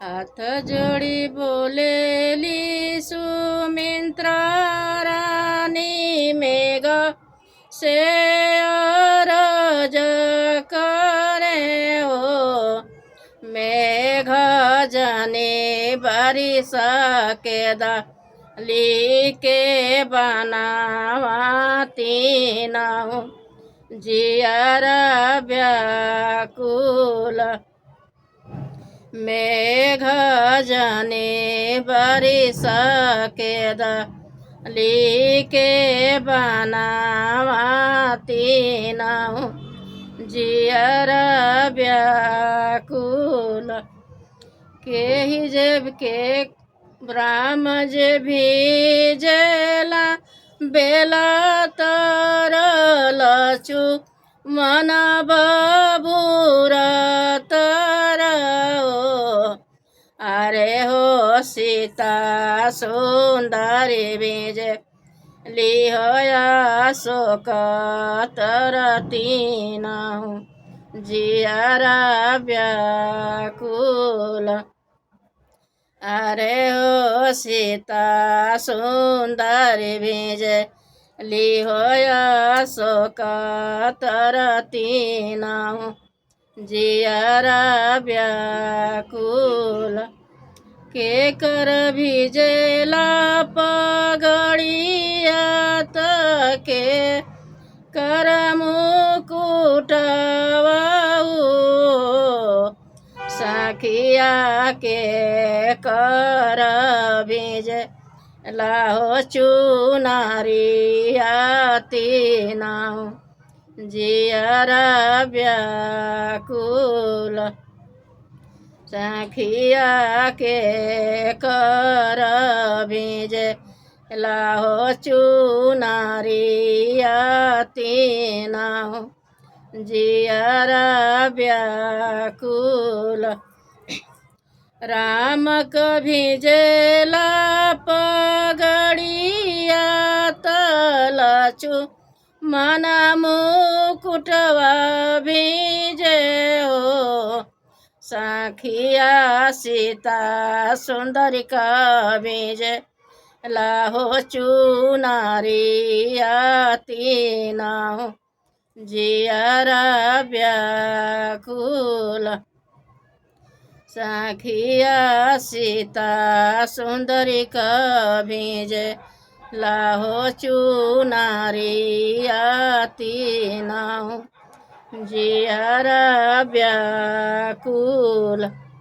हाथ जोड़ी बोलेली सुमित्रा रानी मेघ से अरज करे हो। मेघ जने बारिश के दाली के बनावाती नाऊ जियारा व्याकुल। मेघ जने बारिश के दाली के बनावाती नाऊ जियारा व्याकुल। के ही जेब के ब्राह्म जे भीजेला बेला तरलचु मन बबूर तरओ। अरे हो सीता सुंदरी बीज लिहया शोक तरतीनाहु जियारा व्याकुल। अरे हो सीता सुंदरी बीज लिहया शोक तरतीनाहु जियारा व्याकुल। के कर भिजेला पगड़िया के कर मुकुटवाऊ। सखिया के कर भिजे लाहो चुनारिया तीनाऊ जियारा व्याकुल। सखिया के कर भिजे लाहो चुनारिया तीनाऊ जियारा व्याकुल। राम भिजेला पगड़िया तलचु मन मुकुटवा भिजे हो। सखिया सीता सुंदरी का भिजे लाहो चुनारिया तीनाऊ जियारा व्याकुल। सखिया सीता सुंदरी का भिजे लाहो चुनारिया तीनाऊ जियारा व्याकुल।